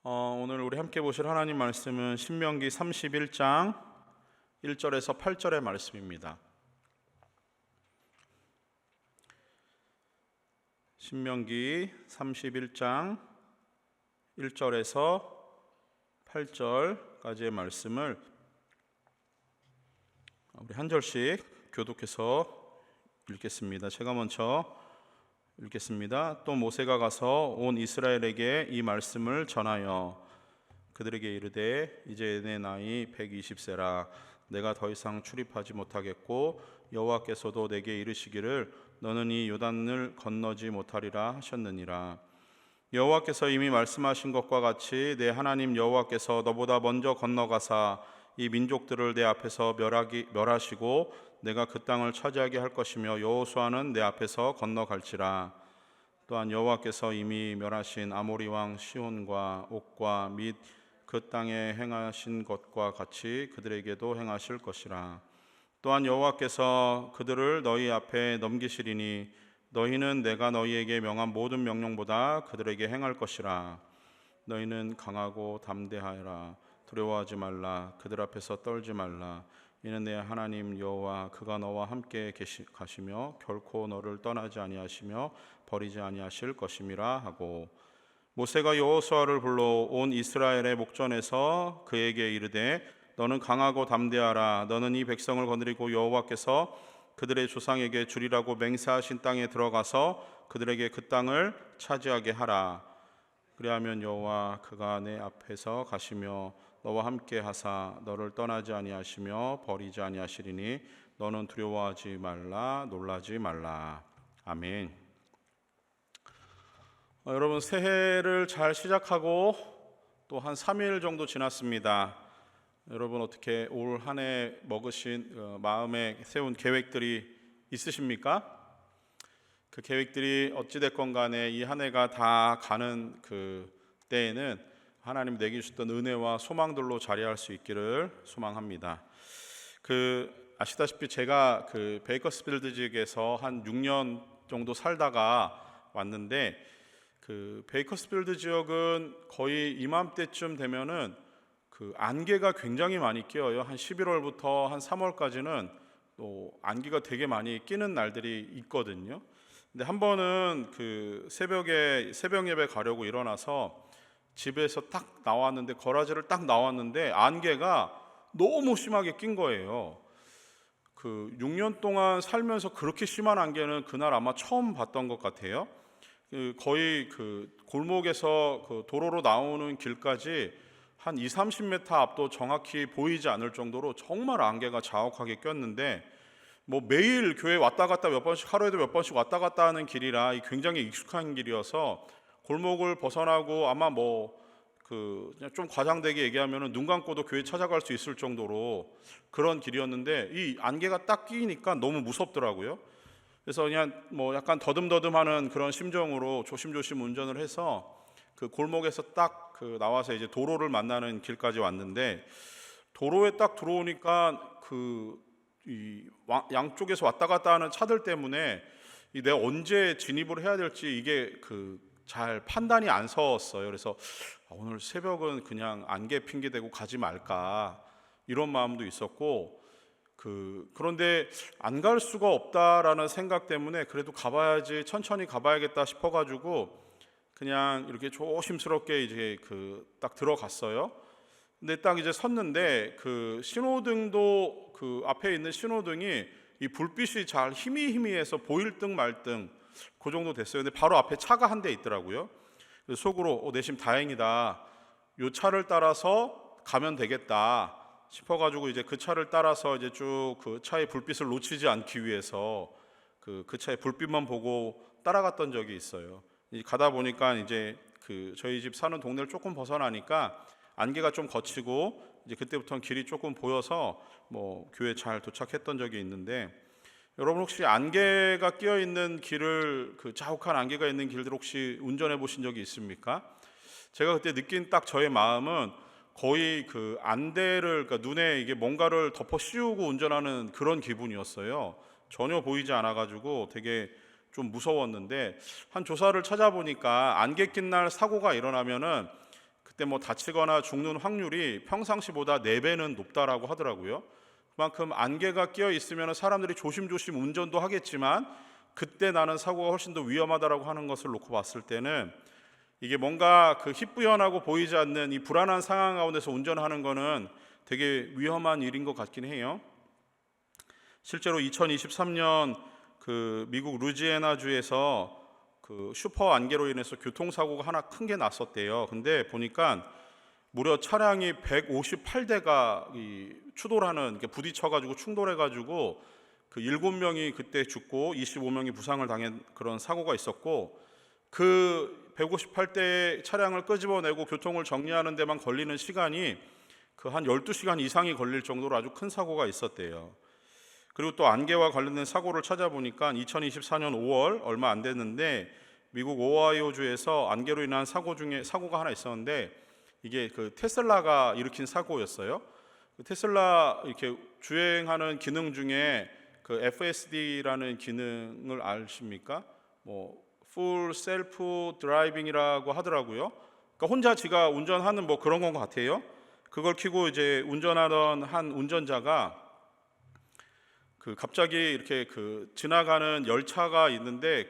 오늘 우리 함께 보실 하나님 말씀은 신명기 31장 1절에서 8절의 말씀입니다. 신명기 31장 1절에서 8절까지의 말씀을 우리 한 절씩 교독해서 읽겠습니다. 제가 먼저 읽겠습니다. 또 모세가 가서 온 이스라엘에게 이 말씀을 전하여 그들에게 이르되 이제 내 나이 120세라 내가 더 이상 출입하지 못하겠고 여호와께서도 내게 이르시기를 너는 이 요단을 건너지 못하리라 하셨느니라. 여호와께서 이미 말씀하신 것과 같이 내 하나님 여호와께서 너보다 먼저 건너가사 이 민족들을 내 앞에서 멸하시고 내가 그 땅을 차지하게 할 것이며 여호수아는 내 앞에서 건너갈지라. 또한 여호와께서 이미 멸하신 아모리 왕 시온과 옥과 및 그 땅에 행하신 것과 같이 그들에게도 행하실 것이라. 또한 여호와께서 그들을 너희 앞에 넘기시리니 너희는 내가 너희에게 명한 모든 명령보다 그들에게 행할 것이라. 너희는 강하고 담대하여라. 두려워하지 말라. 그들 앞에서 떨지 말라. 이는 내 하나님 여호와 그가 너와 함께 가시며 결코 너를 떠나지 아니하시며 버리지 아니하실 것임이라 하고, 모세가 여호수아를 불러 온 이스라엘의 목전에서 그에게 이르되 너는 강하고 담대하라. 너는 이 백성을 거느리고 여호와께서 그들의 조상에게 주리라고 맹세하신 땅에 들어가서 그들에게 그 땅을 차지하게 하라. 그리하면 여호와 그가 내 앞에서 가시며 너와 함께 하사 너를 떠나지 아니하시며 버리지 아니하시리니 너는 두려워하지 말라 놀라지 말라. 아멘. 여러분, 새해를 잘 시작하고 또 한 3일 정도 지났습니다. 여러분, 어떻게 올 한 해 먹으신 마음에 세운 계획들이 있으십니까? 그 계획들이 어찌됐건 간에 이 한 해가 다 가는 그 때에는 하나님 내게 주셨던 은혜와 소망들로 자리할 수 있기를 소망합니다. 아시다시피 제가 베이커스필드직에서 한 6년 정도 살다가 왔는데, 베이커스필드 지역은 거의 이맘때쯤 되면은 안개가 굉장히 많이 끼어요. 한 11월부터 한 3월까지는 또 안개가 되게 많이 끼는 날들이 있거든요. 근데 한 번은 새벽에 새벽 예배 가려고 일어나서 집에서 딱 나왔는데, 거라지를 딱 나왔는데 안개가 너무 심하게 낀 거예요. 6년 동안 살면서 그렇게 심한 안개는 그날 아마 처음 봤던 것 같아요. 거의 골목에서 도로로 나오는 길까지 한 20-30m 앞도 정확히 보이지 않을 정도로 정말 안개가 자욱하게 꼈는데, 매일 교회 왔다 갔다 몇 번씩, 하루에도 몇 번씩 왔다 갔다 하는 길이라 굉장히 익숙한 길이어서 골목을 벗어나고 아마 그냥 좀 과장되게 얘기하면 눈 감고도 교회 찾아갈 수 있을 정도로 그런 길이었는데, 이 안개가 딱 끼니까 너무 무섭더라고요. 그래서 그냥 약간 더듬더듬하는 그런 심정으로 조심조심 운전을 해서 골목에서 딱 나와서 이제 도로를 만나는 길까지 왔는데, 도로에 딱 들어오니까 양쪽에서 왔다 갔다 하는 차들 때문에 내가 언제 진입을 해야 될지 이게 잘 판단이 안 섰어요. 그래서 오늘 새벽은 그냥 안개 핑계 대고 가지 말까 이런 마음도 있었고, 그런데 안 갈 수가 없다라는 생각 때문에 그래도 가봐야지, 천천히 가봐야겠다 싶어가지고 그냥 이렇게 조심스럽게 이제 딱 들어갔어요. 근데 딱 이제 섰는데 신호등도 앞에 있는 신호등이 이 불빛이 잘 희미해서 보일 등 말 등 그 정도 됐어요. 근데 바로 앞에 차가 한 대 있더라고요. 그래서 속으로 내심 다행이다, 요 차를 따라서 가면 되겠다 싶어가지고 이제 그 차를 따라서 이제 쭉 차의 불빛을 놓치지 않기 위해서 그 차의 불빛만 보고 따라갔던 적이 있어요. 가다 보니까 이제 저희 집 사는 동네를 조금 벗어나니까 안개가 좀 거치고 이제 그때부터는 길이 조금 보여서 교회 잘 도착했던 적이 있는데, 여러분 혹시 안개가 끼어 있는 길을, 자욱한 안개가 있는 길들 혹시 운전해 보신 적이 있습니까? 제가 그때 느낀 딱 저의 마음은 거의 안대를, 그러니까 눈에 이게 뭔가를 덮어 씌우고 운전하는 그런 기분이었어요. 전혀 보이지 않아가지고 되게 좀 무서웠는데, 한 조사를 찾아보니까 안개 낀 날 사고가 일어나면은 그때 뭐 다치거나 죽는 확률이 평상시보다 4배는 높다라고 하더라고요. 그만큼 안개가 끼어 있으면 사람들이 조심조심 운전도 하겠지만 그때 나는 사고가 훨씬 더 위험하다라고 하는 것을 놓고 봤을 때는 이게 뭔가 그 희뿌연하고 보이지 않는 이 불안한 상황 가운데서 운전하는 거는 되게 위험한 일인 것 같긴 해요. 실제로 2023년 그 미국 루지애나주에서 그 슈퍼 안개로 인해서 교통사고가 하나 큰 게 났었대요. 근데 보니까 무려 차량이 158대가 추돌하는, 부딪혀가지고 충돌해가지고 그 7명이 그때 죽고 25명이 부상을 당한 그런 사고가 있었고, 그 158대 차량을 끄집어내고 교통을 정리하는 데만 걸리는 시간이 그 한 12시간 이상이 걸릴 정도로 아주 큰 사고가 있었대요. 그리고 또 안개와 관련된 사고를 찾아보니까 2024년 5월 얼마 안 됐는데 미국 오하이오주에서 안개로 인한 사고 중에 사고가 하나 있었는데 이게 그 테슬라가 일으킨 사고였어요. 테슬라 이렇게 주행하는 기능 중에 그 FSD라는 기능을 아십니까? 뭐 Full Self Driving이라고 하더라고요. 그러니까 혼자 지가 운전하는 뭐 그런 건 것 같아요. 그걸 켜고 이제 운전하던 한 운전자가 그 갑자기 이렇게 그 지나가는 열차가 있는데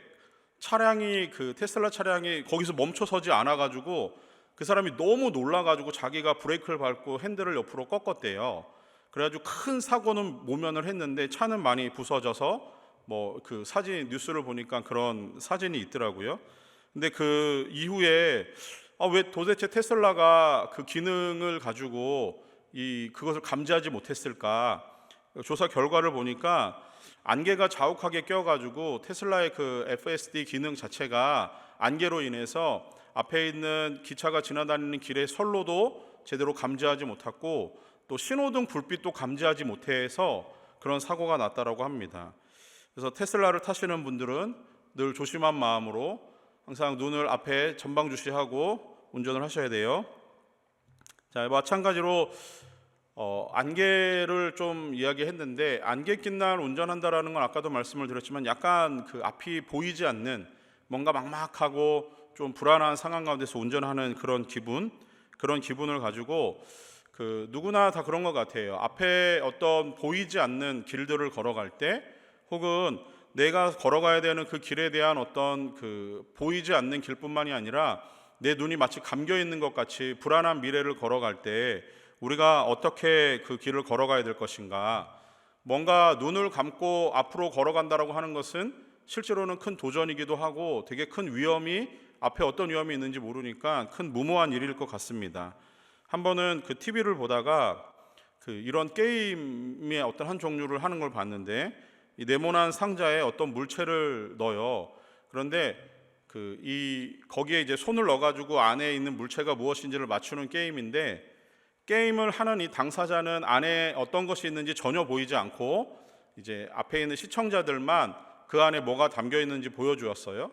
차량이 그 테슬라 차량이 거기서 멈춰서지 않아가지고 그 사람이 너무 놀라가지고 자기가 브레이크를 밟고 핸들을 옆으로 꺾었대요. 그래가지고 큰 사고는 모면을 했는데 차는 많이 부서져서 뭐 그 사진 뉴스를 보니까 그런 사진이 있더라고요. 근데 그 이후에 왜 도대체 테슬라가 그 기능을 가지고 그것을 감지하지 못했을까? 조사 결과를 보니까 안개가 자욱하게 껴가지고 테슬라의 그 FSD 기능 자체가 안개로 인해서 앞에 있는 기차가 지나다니는 길의 선로도 제대로 감지하지 못했고 또 신호등 불빛도 감지하지 못해서 그런 사고가 났다라고 합니다. 그래서 테슬라를 타시는 분들은 늘 조심한 마음으로 항상 눈을 앞에 전방 주시하고 운전을 하셔야 돼요. 자, 마찬가지로 안개를 좀 이야기했는데 안개 낀 날 운전한다라는 건 아까도 말씀을 드렸지만 약간 그 앞이 보이지 않는 뭔가 막막하고 좀 불안한 상황 가운데서 운전하는 그런 기분을 가지고 그 누구나 다 그런 것 같아요. 앞에 어떤 보이지 않는 길들을 걸어갈 때 혹은 내가 걸어가야 되는 그 길에 대한 어떤 그 보이지 않는 길뿐만이 아니라 내 눈이 마치 감겨 있는 것 같이 불안한 미래를 걸어갈 때 우리가 어떻게 그 길을 걸어가야 될 것인가, 뭔가 눈을 감고 앞으로 걸어간다라고 하는 것은 실제로는 큰 도전이기도 하고 되게 큰 위험이 앞에 어떤 위험이 있는지 모르니까 큰 무모한 일일 것 같습니다. 한 번은 그 TV를 보다가 그 이런 게임의 어떤 한 종류를 하는 걸 봤는데 이 네모난 상자에 어떤 물체를 넣어요. 그런데 거기에 이제 손을 넣어가지고 안에 있는 물체가 무엇인지를 맞추는 게임인데 게임을 하는 이 당사자는 안에 어떤 것이 있는지 전혀 보이지 않고 이제 앞에 있는 시청자들만 그 안에 뭐가 담겨 있는지 보여주었어요.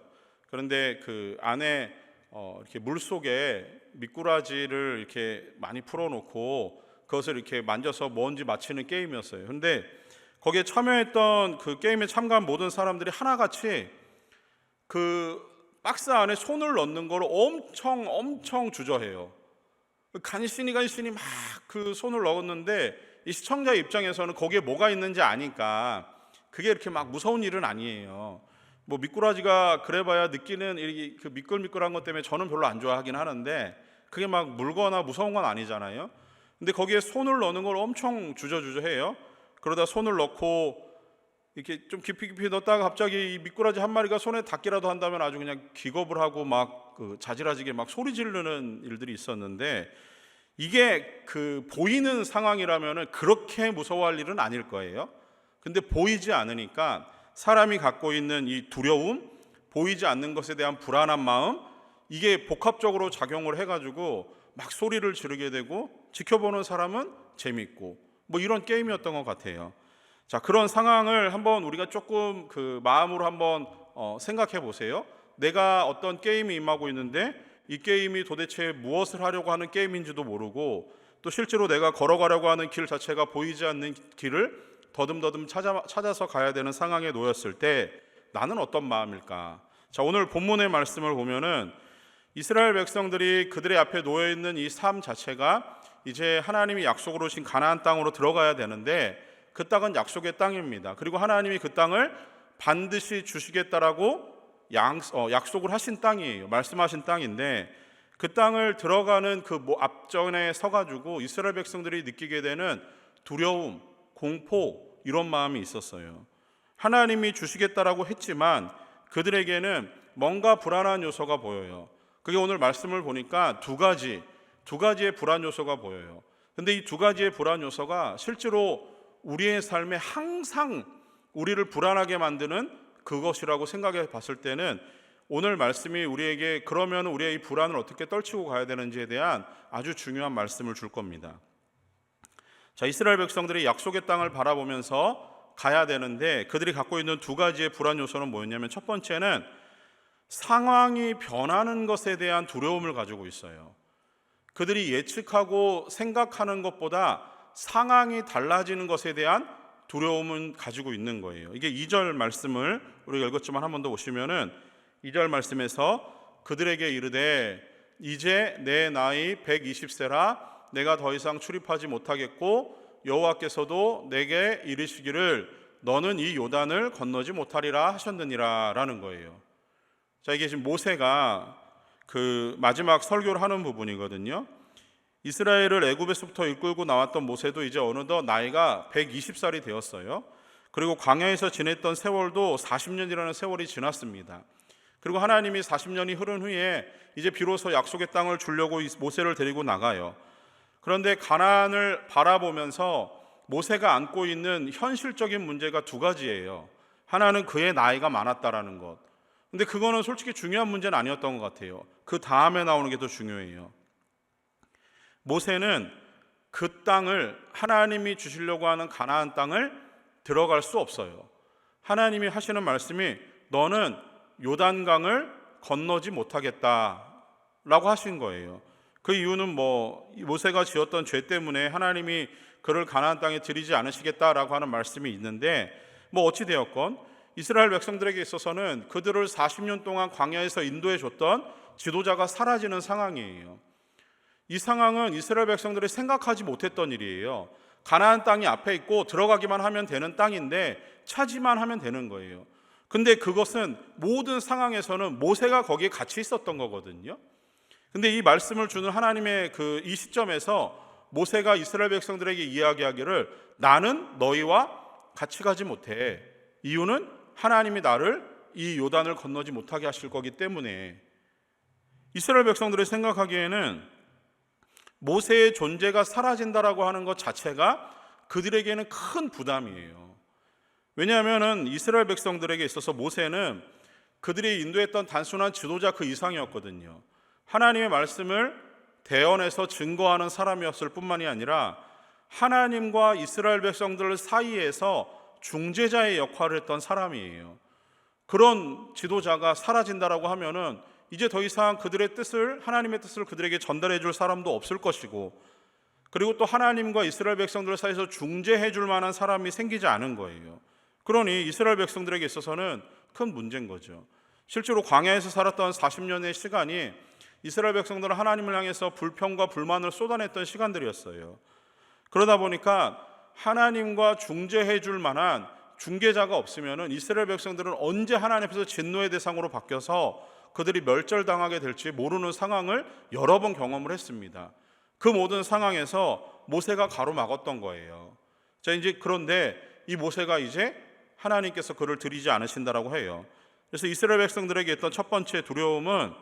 그런데 그 안에 이렇게 물 속에 미꾸라지를 이렇게 많이 풀어놓고 그것을 이렇게 만져서 뭔지 맞히는 게임이었어요. 그런데 거기에 참여했던 그 게임에 참가한 모든 사람들이 하나같이 그 박스 안에 손을 넣는 걸 엄청 주저해요. 간신히 막 그 손을 넣었는데 이 시청자 입장에서는 거기에 뭐가 있는지 아니까 그게 이렇게 막 무서운 일은 아니에요. 뭐 미꾸라지가 그래봐야 느끼는 그 미끌미끌한 것 때문에 저는 별로 안 좋아하긴 하는데 그게 막 물거나 무서운 건 아니잖아요. 근데 거기에 손을 넣는 걸 엄청 주저해요. 그러다 손을 넣고 이렇게 좀 깊이 넣었다가 갑자기 이 미꾸라지 한 마리가 손에 닿기라도 한다면 아주 그냥 기겁을 하고 막 그 자지러지게 막 소리 지르는 일들이 있었는데 이게 그 보이는 상황이라면은 그렇게 무서워할 일은 아닐 거예요. 근데 보이지 않으니까 사람이 갖고 있는 이 두려움, 보이지 않는 것에 대한 불안한 마음, 이게 복합적으로 작용을 해가지고 막 소리를 지르게 되고 지켜보는 사람은 재밌고 뭐 이런 게임이었던 것 같아요. 자, 그런 상황을 한번 우리가 조금 그 마음으로 한번 생각해 보세요. 내가 어떤 게임이 임하고 있는데 이 게임이 도대체 무엇을 하려고 하는 게임인지도 모르고 또 실제로 내가 걸어가려고 하는 길 자체가 보이지 않는 길을 더듬더듬 찾아서 가야 되는 상황에 놓였을 때 나는 어떤 마음일까? 자, 오늘 본문의 말씀을 보면은 이스라엘 백성들이 그들의 앞에 놓여 있는 이 삶 자체가 이제 하나님이 약속으로 주신 가나안 땅으로 들어가야 되는데 그 땅은 약속의 땅입니다. 그리고 하나님이 그 땅을 반드시 주시겠다라고 약속을 하신 땅이에요. 말씀하신 땅인데 그 땅을 들어가는 그 앞전에 서가지고 이스라엘 백성들이 느끼게 되는 두려움, 공포 이런 마음이 있었어요. 하나님이 주시겠다라고 했지만 그들에게는 뭔가 불안한 요소가 보여요. 그게 오늘 말씀을 보니까 두 가지의 불안 요소가 보여요. 근데 이 두 가지의 불안 요소가 실제로 우리의 삶에 항상 우리를 불안하게 만드는 그것이라고 생각해 봤을 때는 오늘 말씀이 우리에게 그러면 우리의 이 불안을 어떻게 떨치고 가야 되는지에 대한 아주 중요한 말씀을 줄 겁니다. 자, 이스라엘 백성들이 약속의 땅을 바라보면서 가야 되는데 그들이 갖고 있는 두 가지의 불안 요소는 뭐였냐면 첫 번째는 상황이 변하는 것에 대한 두려움을 가지고 있어요. 그들이 예측하고 생각하는 것보다 상황이 달라지는 것에 대한 두려움은 가지고 있는 거예요. 이게 2절 말씀을 우리가 읽었지만 한 번 더 보시면은 2절 말씀에서 그들에게 이르되 이제 내 나이 120세라 내가 더 이상 출입하지 못하겠고 여호와께서도 내게 이르시기를 너는 이 요단을 건너지 못하리라 하셨느니라 라는 거예요. 자, 이게 지금 모세가 그 마지막 설교를 하는 부분이거든요. 이스라엘을 애굽에서부터 이끌고 나왔던 모세도 이제 어느덧 나이가 120살이 되었어요. 그리고 광야에서 지냈던 세월도 40년이라는 세월이 지났습니다. 그리고 하나님이 40년이 흐른 후에 이제 비로소 약속의 땅을 주려고 모세를 데리고 나가요. 그런데 가나안을 바라보면서 모세가 안고 있는 현실적인 문제가 두 가지예요. 하나는 그의 나이가 많았다라는 것. 근데 그거는 솔직히 중요한 문제는 아니었던 것 같아요. 그 다음에 나오는 게 더 중요해요. 모세는 그 땅을 하나님이 주시려고 하는 가나안 땅을 들어갈 수 없어요. 하나님이 하시는 말씀이 너는 요단강을 건너지 못하겠다라고 하신 거예요. 그 이유는 모세가 지었던 죄 때문에 하나님이 그를 가나안 땅에 들이지 않으시겠다라고 하는 말씀이 있는데 어찌 되었건 이스라엘 백성들에게 있어서는 그들을 40년 동안 광야에서 인도해 줬던 지도자가 사라지는 상황이에요. 이 상황은 이스라엘 백성들이 생각하지 못했던 일이에요. 가나안 땅이 앞에 있고 들어가기만 하면 되는 땅인데 차지만 하면 되는 거예요. 근데 그것은 모든 상황에서는 모세가 거기에 같이 있었던 거거든요. 근데 이 말씀을 주는 하나님의 이 시점에서 모세가 이스라엘 백성들에게 이야기하기를 나는 너희와 같이 가지 못해. 이유는 하나님이 나를 이 요단을 건너지 못하게 하실 거기 때문에. 이스라엘 백성들이 생각하기에는 모세의 존재가 사라진다라고 하는 것 자체가 그들에게는 큰 부담이에요. 왜냐하면 이스라엘 백성들에게 있어서 모세는 그들이 인도했던 단순한 지도자 그 이상이었거든요. 하나님의 말씀을 대언해서 증거하는 사람이었을 뿐만이 아니라 하나님과 이스라엘 백성들 사이에서 중재자의 역할을 했던 사람이에요. 그런 지도자가 사라진다라고 하면은 이제 더 이상 그들의 뜻을, 하나님의 뜻을 그들에게 전달해 줄 사람도 없을 것이고, 그리고 또 하나님과 이스라엘 백성들 사이에서 중재해 줄 만한 사람이 생기지 않은 거예요. 그러니 이스라엘 백성들에게 있어서는 큰 문제인 거죠. 실제로 광야에서 살았던 40년의 시간이 이스라엘 백성들은 하나님을 향해서 불평과 불만을 쏟아냈던 시간들이었어요. 그러다 보니까 하나님과 중재해 줄 만한 중개자가 없으면 이스라엘 백성들은 언제 하나님 앞에서 진노의 대상으로 바뀌어서 그들이 멸절당하게 될지 모르는 상황을 여러 번 경험을 했습니다. 그 모든 상황에서 모세가 가로막았던 거예요. 자, 이제 그런데 이 모세가 이제 하나님께서 그를 들이지 않으신다라고 해요. 그래서 이스라엘 백성들에게 있던 첫 번째 두려움은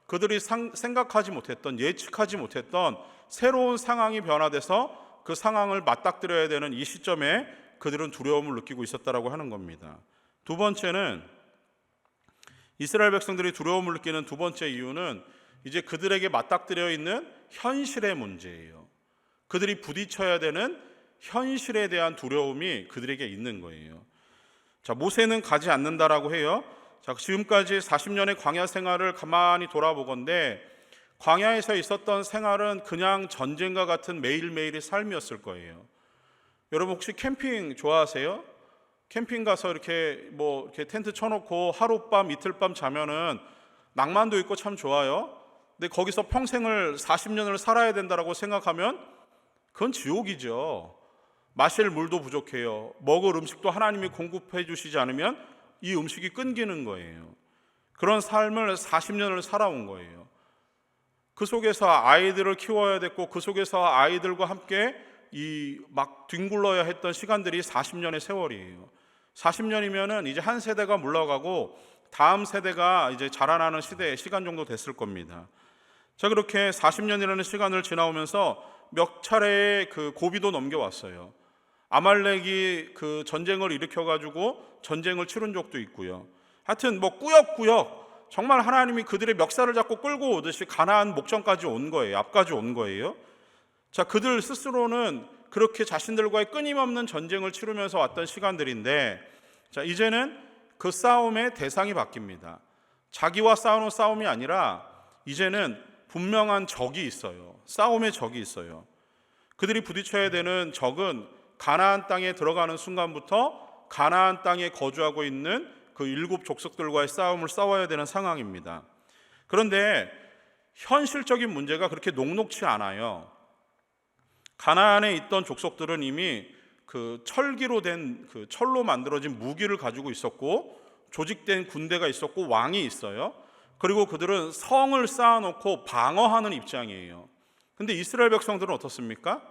그들이 생각하지 못했던, 예측하지 못했던 새로운 상황이 변화돼서 그 상황을 맞닥뜨려야 되는 이 시점에 그들은 두려움을 느끼고 있었다라고 하는 겁니다. 두 번째는, 이스라엘 백성들이 두려움을 느끼는 두 번째 이유는 이제 그들에게 맞닥뜨려 있는 현실의 문제예요. 그들이 부딪혀야 되는 현실에 대한 두려움이 그들에게 있는 거예요. 자, 모세는 가지 않는다라고 해요. 자, 지금까지 40년의 광야 생활을 가만히 돌아보건대 광야에서 있었던 생활은 그냥 전쟁과 같은 매일매일의 삶이었을 거예요. 여러분 혹시 캠핑 좋아하세요? 캠핑 가서 이렇게 텐트 쳐놓고 하룻밤 이틀밤 자면은 낭만도 있고 참 좋아요. 근데 거기서 평생을 40년을 살아야 된다라고 생각하면 그건 지옥이죠. 마실 물도 부족해요. 먹을 음식도 하나님이 공급해 주시지 않으면 이 음식이 끊기는 거예요. 그런 삶을 40년을 살아온 거예요. 그 속에서 아이들을 키워야 됐고, 그 속에서 아이들과 함께 이 막 뒹굴러야 했던 시간들이 40년의 세월이에요. 40년이면은 이제 한 세대가 물러가고 다음 세대가 이제 자라나는 시간 정도 됐을 겁니다. 자, 그렇게 40년이라는 시간을 지나오면서 몇 차례의 그 고비도 넘겨왔어요. 아말렉이 그 전쟁을 일으켜가지고 전쟁을 치른 적도 있고요. 하여튼 뭐 꾸역꾸역 정말 하나님이 그들의 멱살을 잡고 끌고 오듯이 가나안 목전까지 온 거예요. 앞까지 온 거예요. 자, 그들 스스로는 그렇게 자신들과의 끊임없는 전쟁을 치르면서 왔던 시간들인데, 자, 이제는 그 싸움의 대상이 바뀝니다. 자기와 싸우는 싸움이 아니라 이제는 분명한 적이 있어요. 싸움의 적이 있어요. 그들이 부딪혀야 되는 적은 가나안 땅에 들어가는 순간부터 가나안 땅에 거주하고 있는 그 7 족속들과의 싸움을 싸워야 되는 상황입니다. 그런데 현실적인 문제가 그렇게 녹록치 않아요. 가나안에 있던 족속들은 이미 그 철기로 된 그 철로 만들어진 무기를 가지고 있었고, 조직된 군대가 있었고, 왕이 있어요. 그리고 그들은 성을 쌓아놓고 방어하는 입장이에요. 근데 이스라엘 백성들은 어떻습니까?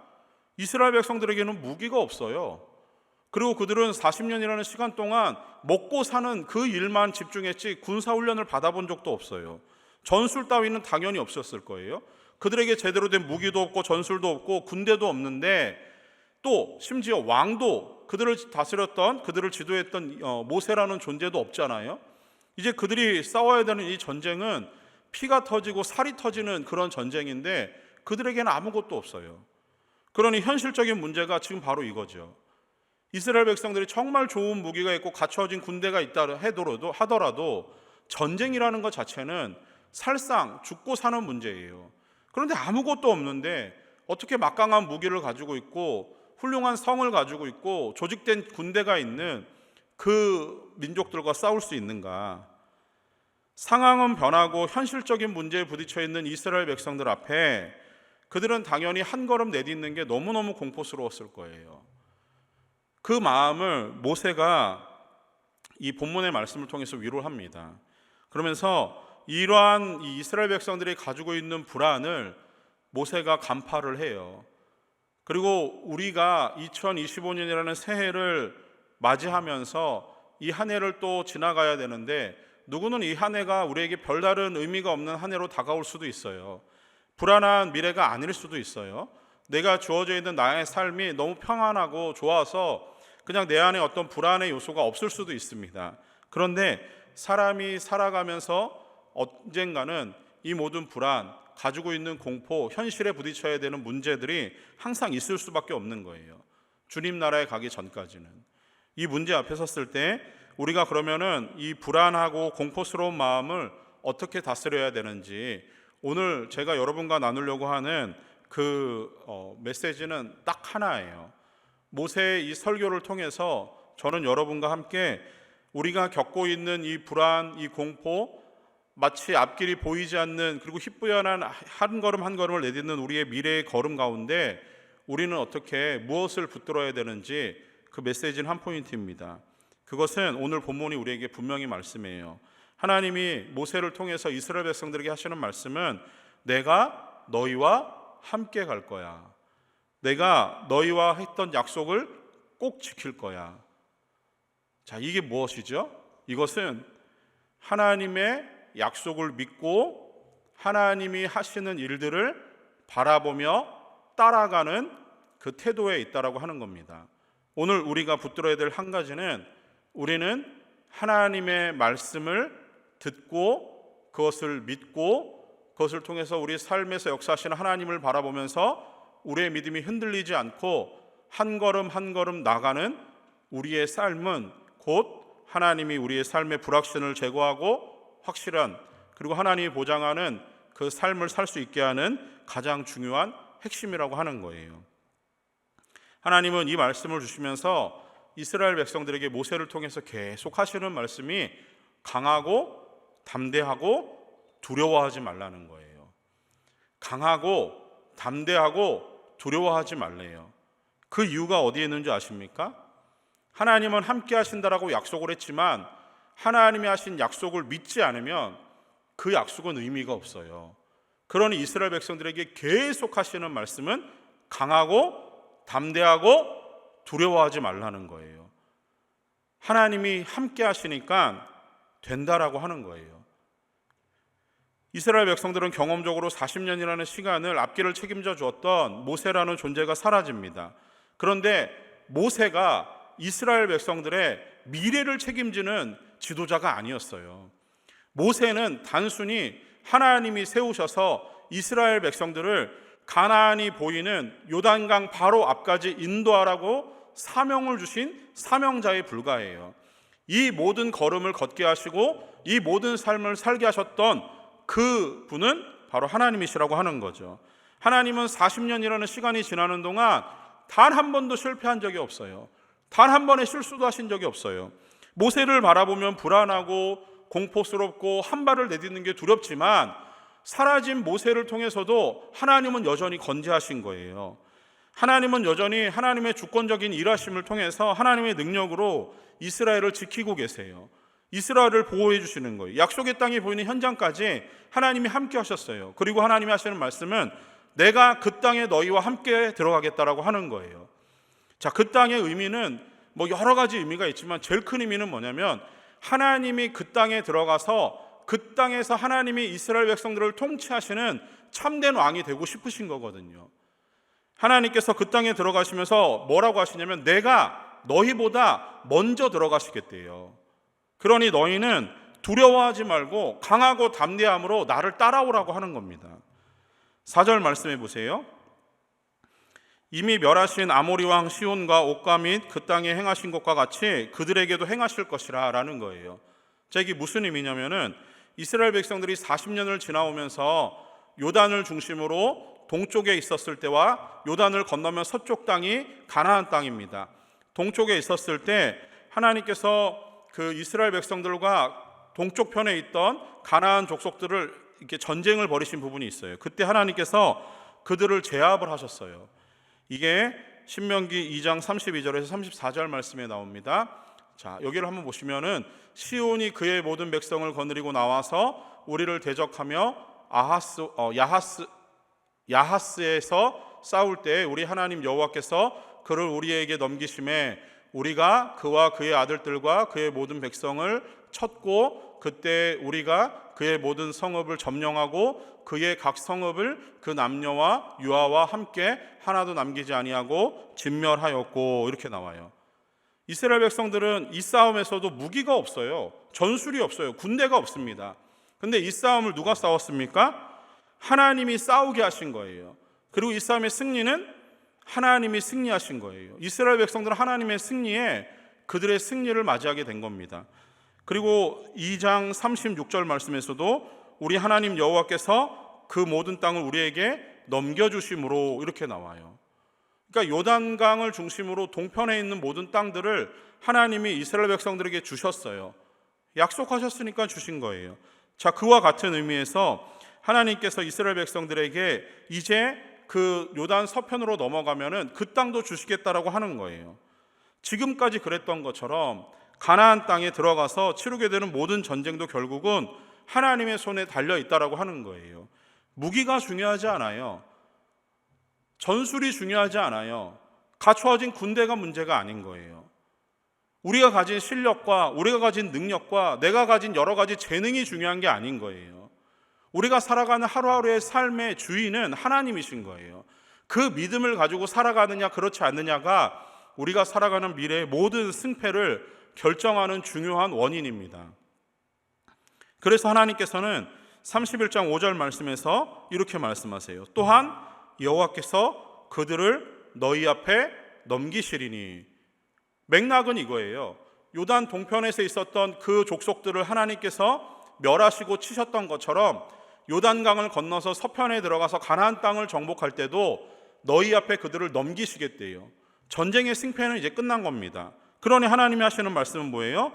이스라엘 백성들에게는 무기가 없어요. 그리고 그들은 40년이라는 시간 동안 먹고 사는 그 일만 집중했지 군사훈련을 받아본 적도 없어요. 전술 따위는 당연히 없었을 거예요. 그들에게 제대로 된 무기도 없고 전술도 없고 군대도 없는데, 또 심지어 왕도, 그들을 다스렸던, 그들을 지도했던 모세라는 존재도 없잖아요. 이제 그들이 싸워야 되는 이 전쟁은 피가 터지고 살이 터지는 그런 전쟁인데 그들에게는 아무것도 없어요. 그러니 현실적인 문제가 지금 바로 이거죠. 이스라엘 백성들이 정말 좋은 무기가 있고 갖춰진 군대가 있다 하더라도 전쟁이라는 것 자체는 살상 죽고 사는 문제예요. 그런데 아무것도 없는데 어떻게 막강한 무기를 가지고 있고 훌륭한 성을 가지고 있고 조직된 군대가 있는 그 민족들과 싸울 수 있는가? 상황은 변하고 현실적인 문제에 부딪혀 있는 이스라엘 백성들 앞에 그들은 당연히 한 걸음 내딛는 게 너무너무 공포스러웠을 거예요. 그 마음을 모세가 이 본문의 말씀을 통해서 위로를 합니다. 그러면서 이러한 이 이스라엘 백성들이 가지고 있는 불안을 모세가 간파를 해요. 그리고 우리가 2025년이라는 새해를 맞이하면서 이 한 해를 또 지나가야 되는데, 누구는 이 한 해가 우리에게 별다른 의미가 없는 한 해로 다가올 수도 있어요. 불안한 미래가 아닐 수도 있어요. 내가 주어져 있는 나의 삶이 너무 평안하고 좋아서 그냥 내 안에 어떤 불안의 요소가 없을 수도 있습니다. 그런데 사람이 살아가면서 언젠가는 이 모든 불안, 가지고 있는 공포, 현실에 부딪혀야 되는 문제들이 항상 있을 수밖에 없는 거예요. 주님 나라에 가기 전까지는. 이 문제 앞에 섰을 때 우리가 그러면은 이 불안하고 공포스러운 마음을 어떻게 다스려야 되는지, 오늘 제가 여러분과 나누려고 하는 그 메시지는 딱 하나예요. 모세의 이 설교를 통해서 저는 여러분과 함께 우리가 겪고 있는 이 불안, 이 공포, 마치 앞길이 보이지 않는, 그리고 희뿌연한 한 걸음 한 걸음을 내딛는 우리의 미래의 걸음 가운데 우리는 어떻게 무엇을 붙들어야 되는지, 그 메시지는 한 포인트입니다. 그것은 오늘 본문이 우리에게 분명히 말씀이에요. 하나님이 모세를 통해서 이스라엘 백성들에게 하시는 말씀은 내가 너희와 함께 갈 거야. 내가 너희와 했던 약속을 꼭 지킬 거야. 자, 이게 무엇이죠? 이것은 하나님의 약속을 믿고 하나님이 하시는 일들을 바라보며 따라가는 그 태도에 있다라고 하는 겁니다. 오늘 우리가 붙들어야 될 한 가지는, 우리는 하나님의 말씀을 듣고 그것을 믿고 그것을 통해서 우리 삶에서 역사하시는 하나님을 바라보면서 우리의 믿음이 흔들리지 않고 한 걸음 한 걸음 나가는 우리의 삶은 곧 하나님이 우리의 삶의 불확신을 제거하고 확실한, 그리고 하나님이 보장하는 그 삶을 살 수 있게 하는 가장 중요한 핵심이라고 하는 거예요. 하나님은 이 말씀을 주시면서 이스라엘 백성들에게 모세를 통해서 계속 하시는 말씀이 강하고 담대하고 두려워하지 말라는 거예요. 강하고 담대하고 두려워하지 말래요. 그 이유가 어디에 있는지 아십니까? 하나님은 함께 하신다라고 약속을 했지만 하나님이 하신 약속을 믿지 않으면 그 약속은 의미가 없어요. 그러니 이스라엘 백성들에게 계속 하시는 말씀은 강하고 담대하고 두려워하지 말라는 거예요. 하나님이 함께 하시니까 된다라고 하는 거예요. 이스라엘 백성들은 경험적으로 40년이라는 시간을 앞길을 책임져 주었던 모세라는 존재가 사라집니다. 그런데 모세가 이스라엘 백성들의 미래를 책임지는 지도자가 아니었어요. 모세는 단순히 하나님이 세우셔서 이스라엘 백성들을 가나안이 보이는 요단강 바로 앞까지 인도하라고 사명을 주신 사명자에 불과해요. 이 모든 걸음을 걷게 하시고 이 모든 삶을 살게 하셨던 그 분은 바로 하나님이시라고 하는 거죠. 하나님은 40년이라는 시간이 지나는 동안 단 한 번도 실패한 적이 없어요. 단 한 번의 실수도 하신 적이 없어요. 모세를 바라보면 불안하고 공포스럽고 한 발을 내딛는 게 두렵지만 사라진 모세를 통해서도 하나님은 여전히 건재하신 거예요. 하나님은 여전히 하나님의 주권적인 일하심을 통해서 하나님의 능력으로 이스라엘을 지키고 계세요. 이스라엘을 보호해 주시는 거예요. 약속의 땅이 보이는 현장까지 하나님이 함께 하셨어요. 그리고 하나님이 하시는 말씀은 내가 그 땅에 너희와 함께 들어가겠다라고 하는 거예요. 자, 그 땅의 의미는 여러 가지 의미가 있지만 제일 큰 의미는 뭐냐면 하나님이 그 땅에 들어가서 그 땅에서 하나님이 이스라엘 백성들을 통치하시는 참된 왕이 되고 싶으신 거거든요. 하나님께서 그 땅에 들어가시면서 뭐라고 하시냐면 내가 너희보다 먼저 들어가시겠대요. 그러니 너희는 두려워하지 말고 강하고 담대함으로 나를 따라오라고 하는 겁니다. 4절 말씀해 보세요. 이미 멸하신 아모리 왕 시온과 옥과 및 그 땅에 행하신 것과 같이 그들에게도 행하실 것이라 라는 거예요. 자, 이게 무슨 의미냐면은 이스라엘 백성들이 40년을 지나오면서 요단을 중심으로 동쪽에 있었을 때와 요단을 건너면 서쪽 땅이 가나안 땅입니다. 동쪽에 있었을 때 하나님께서 그 이스라엘 백성들과 동쪽 편에 있던 가나안 족속들을 이렇게 전쟁을 벌이신 부분이 있어요. 그때 하나님께서 그들을 제압을 하셨어요. 이게 신명기 2장 32절에서 34절 말씀에 나옵니다. 자, 여기를 한번 보시면은 시온이 그의 모든 백성을 거느리고 나와서 우리를 대적하며 야하스에서 싸울 때 우리 하나님 여호와께서 그를 우리에게 넘기심에 우리가 그와 그의 아들들과 그의 모든 백성을 쳤고 그때 우리가 그의 모든 성읍을 점령하고 그의 각 성읍을 그 남녀와 유아와 함께 하나도 남기지 아니하고 진멸하였고 이렇게 나와요. 이스라엘 백성들은 이 싸움에서도 무기가 없어요. 전술이 없어요. 군대가 없습니다. 근데 이 싸움을 누가 싸웠습니까? 하나님이 싸우게 하신 거예요. 그리고 이 싸움의 승리는 하나님이 승리하신 거예요. 이스라엘 백성들은 하나님의 승리에 그들의 승리를 맞이하게 된 겁니다. 그리고 2장 36절 말씀에서도 우리 하나님 여호와께서 그 모든 땅을 우리에게 넘겨주심으로 이렇게 나와요. 그러니까 요단강을 중심으로 동편에 있는 모든 땅들을 하나님이 이스라엘 백성들에게 주셨어요. 약속하셨으니까 주신 거예요. 자, 그와 같은 의미에서 하나님께서 이스라엘 백성들에게 이제 그 요단 서편으로 넘어가면은 그 땅도 주시겠다라고 하는 거예요. 지금까지 그랬던 것처럼 가나안 땅에 들어가서 치르게 되는 모든 전쟁도 결국은 하나님의 손에 달려 있다라고 하는 거예요. 무기가 중요하지 않아요. 전술이 중요하지 않아요. 갖추어진 군대가 문제가 아닌 거예요. 우리가 가진 실력과 우리가 가진 능력과 내가 가진 여러 가지 재능이 중요한 게 아닌 거예요. 우리가 살아가는 하루하루의 삶의 주인은 하나님이신 거예요. 그 믿음을 가지고 살아가느냐 그렇지 않느냐가 우리가 살아가는 미래의 모든 승패를 결정하는 중요한 원인입니다. 그래서 하나님께서는 31장 5절 말씀에서 이렇게 말씀하세요. 또한 여호와께서 그들을 너희 앞에 넘기시리니. 맥락은 이거예요. 요단 동편에서 있었던 그 족속들을 하나님께서 멸하시고 치셨던 것처럼 요단강을 건너서 서편에 들어가서 가나안 땅을 정복할 때도 너희 앞에 그들을 넘기시겠대요. 전쟁의 승패는 이제 끝난 겁니다. 그러니 하나님이 하시는 말씀은 뭐예요?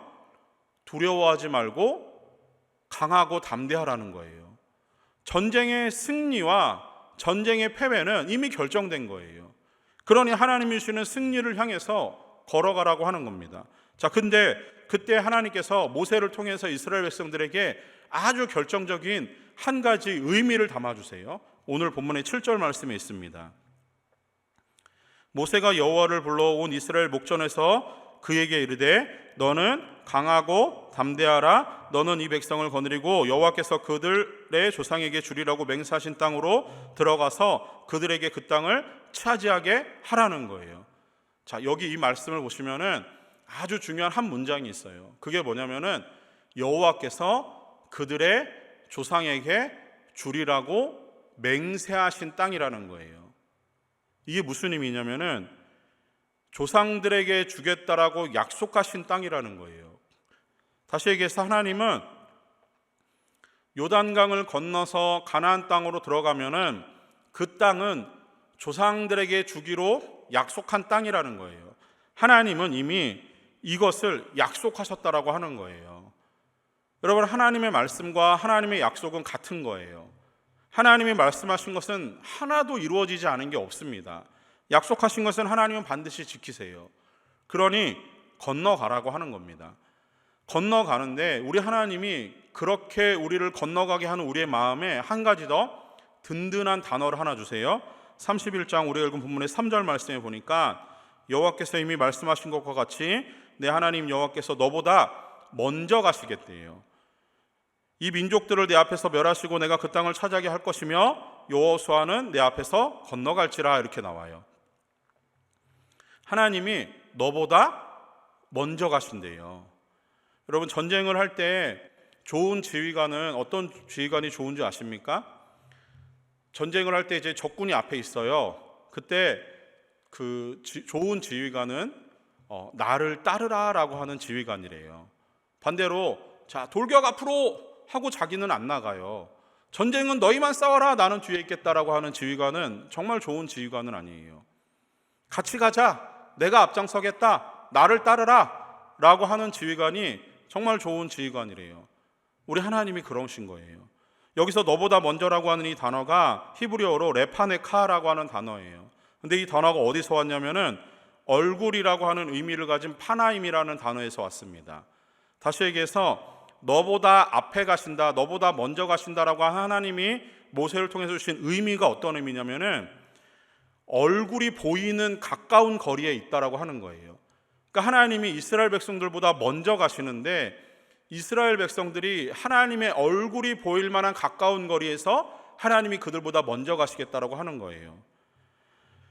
두려워하지 말고 강하고 담대하라는 거예요. 전쟁의 승리와 전쟁의 패배는 이미 결정된 거예요. 그러니 하나님이 주시는 승리를 향해서 걸어가라고 하는 겁니다. 자, 근데 그때 하나님께서 모세를 통해서 이스라엘 백성들에게 아주 결정적인 한 가지 의미를 담아주세요. 오늘 본문의 7절 말씀에 있습니다. 모세가 여호와를 불러 온 이스라엘 목전에서 그에게 이르되 너는 강하고 담대하라. 너는 이 백성을 거느리고 여호와께서 그들의 조상에게 주리라고 맹세하신 땅으로 들어가서 그들에게 그 땅을 차지하게 하라는 거예요. 자, 여기 이 말씀을 보시면은 아주 중요한 한 문장이 있어요. 그게 뭐냐면은 여호와께서 그들의 조상에게 주리라고 맹세하신 땅이라는 거예요. 이게 무슨 의미냐면은 조상들에게 주겠다라고 약속하신 땅이라는 거예요. 다시 얘기해서 하나님은 요단강을 건너서 가나안 땅으로 들어가면은 그 땅은 조상들에게 주기로 약속한 땅이라는 거예요. 하나님은 이미 이것을 약속하셨다라고 하는 거예요. 여러분, 하나님의 말씀과 하나님의 약속은 같은 거예요. 하나님이 말씀하신 것은 하나도 이루어지지 않은 게 없습니다. 약속하신 것은 하나님은 반드시 지키세요. 그러니 건너가라고 하는 겁니다. 건너가는데 우리 하나님이 그렇게 우리를 건너가게 하는 우리의 마음에 한 가지 더 든든한 단어를 하나 주세요. 31장 우리가 읽은 본문의 3절 말씀에 보니까 여호와께서 이미 말씀하신 것과 같이 내 하나님 여호와께서 너보다 먼저 가시겠대요. 이 민족들을 내 앞에서 멸하시고 내가 그 땅을 차지하게 할 것이며 여호수아는 내 앞에서 건너갈지라 이렇게 나와요. 하나님이 너보다 먼저 가신대요. 여러분, 전쟁을 할 때 좋은 지휘관은 어떤 지휘관이 좋은지 아십니까? 전쟁을 할 때 이제 적군이 앞에 있어요. 그때 그 좋은 지휘관은 나를 따르라라고 하는 지휘관이래요. 반대로 자, 돌격 앞으로 하고 자기는 안 나가요. 전쟁은 너희만 싸워라, 나는 뒤에 있겠다라고 하는 지휘관은 정말 좋은 지휘관은 아니에요. 같이 가자, 내가 앞장서겠다, 나를 따르라 라고 하는 지휘관이 정말 좋은 지휘관이래요. 우리 하나님이 그러신 거예요. 여기서 너보다 먼저라고 하는 이 단어가 히브리어로 레파네카라고 하는 단어예요. 근데 이 단어가 어디서 왔냐면은 얼굴이라고 하는 의미를 가진 파나임이라는 단어에서 왔습니다. 다시 얘기해서 너보다 앞에 가신다, 너보다 먼저 가신다라고 하나님이 모세를 통해서 주신 의미가 어떤 의미냐면은 얼굴이 보이는 가까운 거리에 있다라고 하는 거예요. 그러니까 하나님이 이스라엘 백성들보다 먼저 가시는데 이스라엘 백성들이 하나님의 얼굴이 보일 만한 가까운 거리에서 하나님이 그들보다 먼저 가시겠다라고 하는 거예요.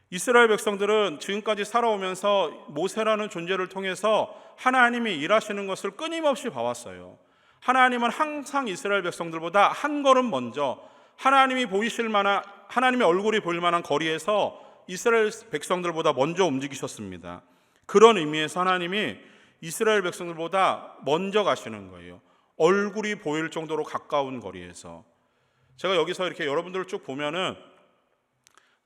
이스라엘 백성들은 지금까지 살아오면서 모세라는 존재를 통해서 하나님이 일하시는 것을 끊임없이 봐왔어요. 하나님은 항상 이스라엘 백성들보다 한 걸음 먼저 하나님이 보이실 만한, 하나님의 얼굴이 보일 만한 거리에서 이스라엘 백성들보다 먼저 움직이셨습니다. 그런 의미에서 하나님이 이스라엘 백성들보다 먼저 가시는 거예요. 얼굴이 보일 정도로 가까운 거리에서. 제가 여기서 이렇게 여러분들을 쭉 보면은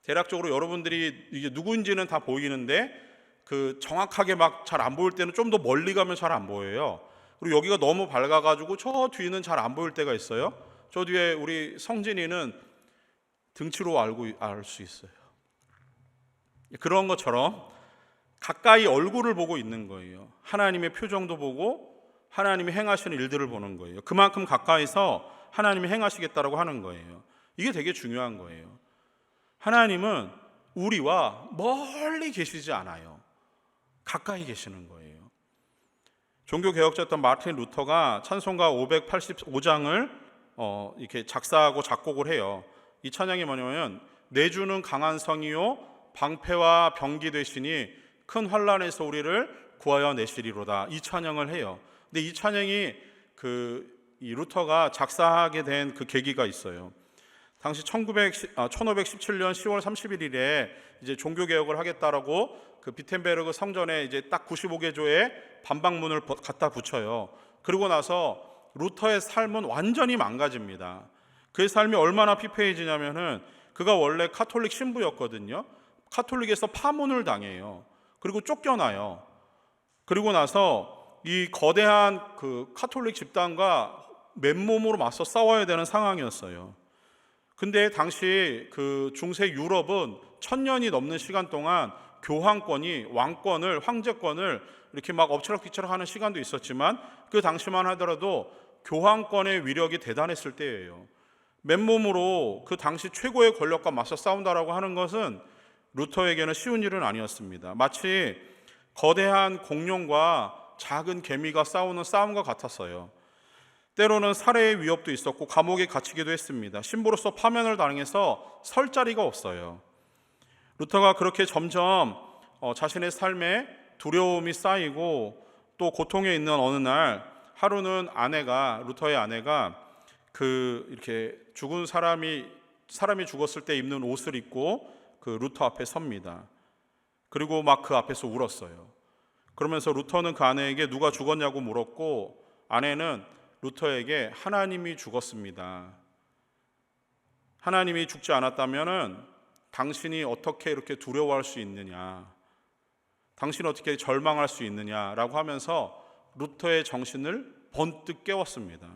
대략적으로 여러분들이 이게 누구인지는 다 보이는데 그 정확하게 막 잘 안 보일 때는 좀 더 멀리 가면 잘 안 보여요. 그리고 여기가 너무 밝아가지고 저 뒤는 잘 안 보일 때가 있어요. 저 뒤에 우리 성진이는 등치로 알 수 있어요. 그런 것처럼 가까이 얼굴을 보고 있는 거예요. 하나님의 표정도 보고 하나님이 행하시는 일들을 보는 거예요. 그만큼 가까이서 하나님이 행하시겠다라고 하는 거예요. 이게 되게 중요한 거예요. 하나님은 우리와 멀리 계시지 않아요. 가까이 계시는 거예요. 종교개혁자였던 마틴 루터가 찬송가 585장을 이렇게 작사하고 작곡을 해요. 이 찬양이 뭐냐면 내 주는 강한 성이요 방패와 병기 되시니 큰 환난에서 우리를 구하여 내시리로다. 이 찬양을 해요. 근데 이 찬양이 이 루터가 작사하게 된 그 계기가 있어요. 당시 1517년 10월 31일에 이제 종교개혁을 하겠다라고 그 비텐베르그 성전에 이제 딱 95개 조의 반박문을 갖다 붙여요. 그리고 나서 루터의 삶은 완전히 망가집니다. 그의 삶이 얼마나 피폐해지냐면은 그가 원래 카톨릭 신부였거든요. 카톨릭에서 파문을 당해요. 그리고 쫓겨나요. 그리고 나서 이 거대한 그 카톨릭 집단과 맨몸으로 맞서 싸워야 되는 상황이었어요. 근데 당시 그 중세 유럽은 1000년이 넘는 시간 동안 교황권이 왕권을, 황제권을 이렇게 막 엎치락뒤치락 하는 시간도 있었지만 그 당시만 하더라도 교황권의 위력이 대단했을 때예요. 맨몸으로 그 당시 최고의 권력과 맞서 싸운다라고 하는 것은 루터에게는 쉬운 일은 아니었습니다. 마치 거대한 공룡과 작은 개미가 싸우는 싸움과 같았어요. 때로는 살해의 위협도 있었고 감옥에 갇히기도 했습니다. 신부로서 파면을 당해서 설 자리가 없어요. 루터가 그렇게 점점 자신의 삶에 두려움이 쌓이고 또 고통에 있는 어느 날, 하루는 루터의 아내가 이렇게 죽은 사람이 죽었을 때 입는 옷을 입고 그 루터 앞에 섭니다. 그리고 막 그 앞에서 울었어요. 그러면서 루터는 그 아내에게 누가 죽었냐고 물었고, 아내는 루터에게 하나님이 죽었습니다. 하나님이 죽지 않았다면은 당신이 어떻게 이렇게 두려워할 수 있느냐, 당신이 어떻게 절망할 수 있느냐라고 하면서 루터의 정신을 번뜩 깨웠습니다.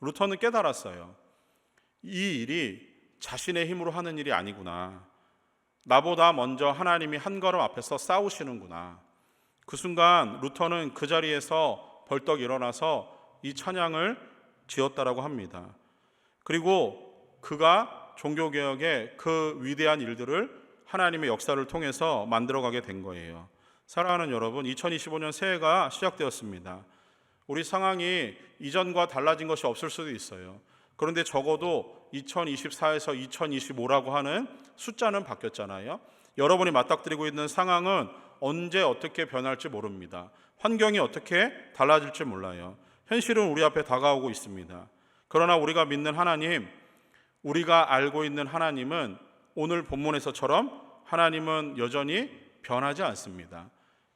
루터는 깨달았어요. 이 일이 자신의 힘으로 하는 일이 아니구나. 나보다 먼저 하나님이 한 걸음 앞에서 싸우시는구나. 그 순간 루터는 그 자리에서 벌떡 일어나서 이 찬양을 지었다라고 합니다. 그리고 그가 종교개혁의 그 위대한 일들을 하나님의 역사를 통해서 만들어가게 된 거예요. 사랑하는 여러분, 2025년 새해가 시작되었습니다. 우리 상황이 이전과 달라진 것이 없을 수도 있어요. 그런데 적어도 2024에서 2025라고 하는 숫자는 바뀌었잖아요. 여러분이 맞닥뜨리고 있는 상황은 언제 어떻게 변할지 모릅니다. 환경이 어떻게 달라질지 몰라요. 현실은 우리 앞에 다가오고 있습니다. 그러나 우리가 믿는 하나님, 우리가 알고 있는 하나님은 오늘 본문에서처럼 하나님은 여전히 변하지 않습니다.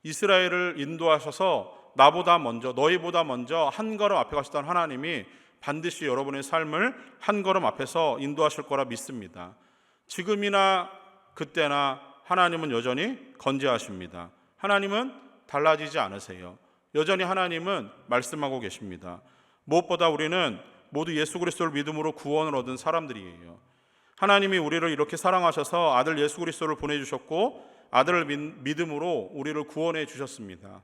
이스라엘을 인도하셔서 나보다 먼저, 너희보다 먼저 한 걸음 앞에 가셨던 하나님이 반드시 여러분의 삶을 한 걸음 앞에서 인도하실 거라 믿습니다. 지금이나 그때나 하나님은 여전히 건재하십니다. 하나님은 달라지지 않으세요. 여전히 하나님은 말씀하고 계십니다. 무엇보다 우리는 모두 예수 그리스도를 믿음으로 구원을 얻은 사람들이에요. 하나님이 우리를 이렇게 사랑하셔서 아들 예수 그리스도를 보내주셨고 아들을 믿음으로 우리를 구원해 주셨습니다.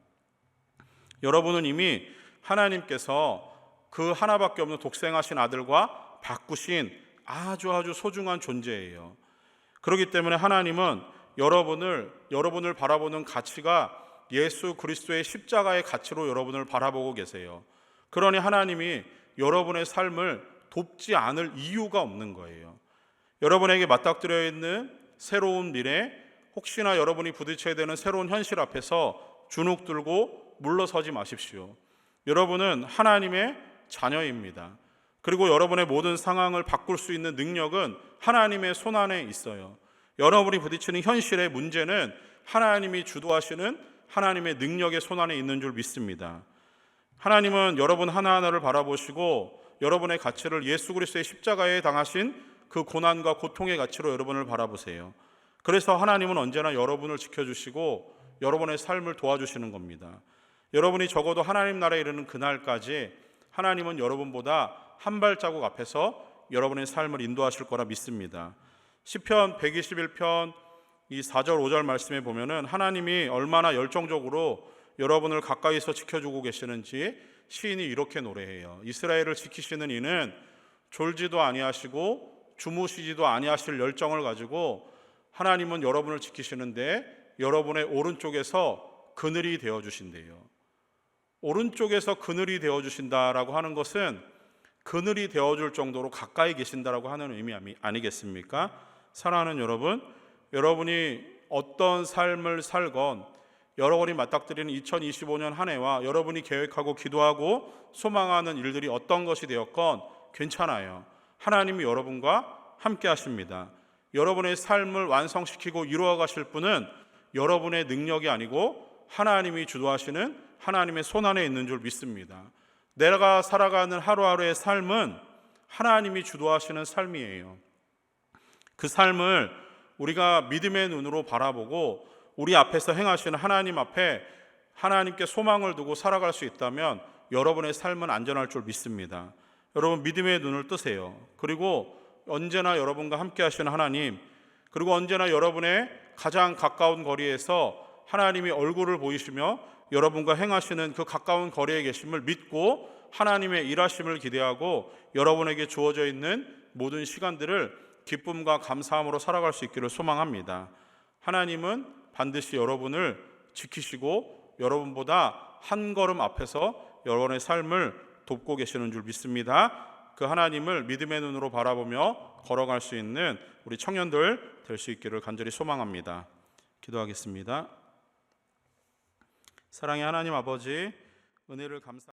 여러분은 이미 하나님께서 그 하나밖에 없는 독생하신 아들과 바꾸신 아주 소중한 존재예요. 그렇기 때문에 하나님은 여러분을 바라보는 가치가 예수 그리스도의 십자가의 가치로 여러분을 바라보고 계세요. 그러니 하나님이 여러분의 삶을 돕지 않을 이유가 없는 거예요. 여러분에게 맞닥뜨려 있는 새로운 미래, 혹시나 여러분이 부딪혀야 되는 새로운 현실 앞에서 주눅 들고 물러서지 마십시오. 여러분은 하나님의 자녀입니다. 그리고 여러분의 모든 상황을 바꿀 수 있는 능력은 하나님의 손 안에 있어요. 여러분이 부딪히는 현실의 문제는 하나님이 주도하시는 하나님의 능력의 손 안에 있는 줄 믿습니다. 하나님은 여러분 하나하나를 바라보시고 여러분의 가치를 예수 그리스도의 십자가에 당하신 그 고난과 고통의 가치로 여러분을 바라보세요. 그래서 하나님은 언제나 여러분을 지켜주시고 여러분의 삶을 도와주시는 겁니다. 여러분이 적어도 하나님 나라에 이르는 그날까지 하나님은 여러분보다 한 발자국 앞에서 여러분의 삶을 인도하실 거라 믿습니다. 시편 121편 이 4절 5절 말씀에 보면은 하나님이 얼마나 열정적으로 여러분을 가까이서 지켜주고 계시는지 시인이 이렇게 노래해요. 이스라엘을 지키시는 이는 졸지도 아니하시고 주무시지도 아니하실 열정을 가지고 하나님은 여러분을 지키시는데 여러분의 오른쪽에서 그늘이 되어주신대요. 오른쪽에서 그늘이 되어주신다라고 하는 것은 그늘이 되어줄 정도로 가까이 계신다라고 하는 의미 아니겠습니까? 사랑하는 여러분, 여러분이 어떤 삶을 살건 여러분이 맞닥뜨리는 2025년 한 해와 여러분이 계획하고 기도하고 소망하는 일들이 어떤 것이 되었건 괜찮아요. 하나님이 여러분과 함께 하십니다. 여러분의 삶을 완성시키고 이루어 가실 분은 여러분의 능력이 아니고 하나님이 주도하시는 하나님의 손 안에 있는 줄 믿습니다. 내가 살아가는 하루하루의 삶은 하나님이 주도하시는 삶이에요. 그 삶을 우리가 믿음의 눈으로 바라보고 우리 앞에서 행하시는 하나님 앞에 하나님께 소망을 두고 살아갈 수 있다면 여러분의 삶은 안전할 줄 믿습니다. 여러분 믿음의 눈을 뜨세요. 그리고 언제나 여러분과 함께 하시는 하나님, 그리고 언제나 여러분의 가장 가까운 거리에서 하나님이 얼굴을 보이시며 여러분과 행하시는 그 가까운 거리에 계심을 믿고 하나님의 일하심을 기대하고 여러분에게 주어져 있는 모든 시간들을 기쁨과 감사함으로 살아갈 수 있기를 소망합니다. 하나님은 반드시 여러분을 지키시고 여러분보다 한 걸음 앞에서 여러분의 삶을 돕고 계시는 줄 믿습니다. 그 하나님을 믿음의 눈으로 바라보며 걸어갈 수 있는 우리 청년들 될 수 있기를 간절히 소망합니다. 기도하겠습니다. 사랑의 하나님 아버지, 은혜를 감사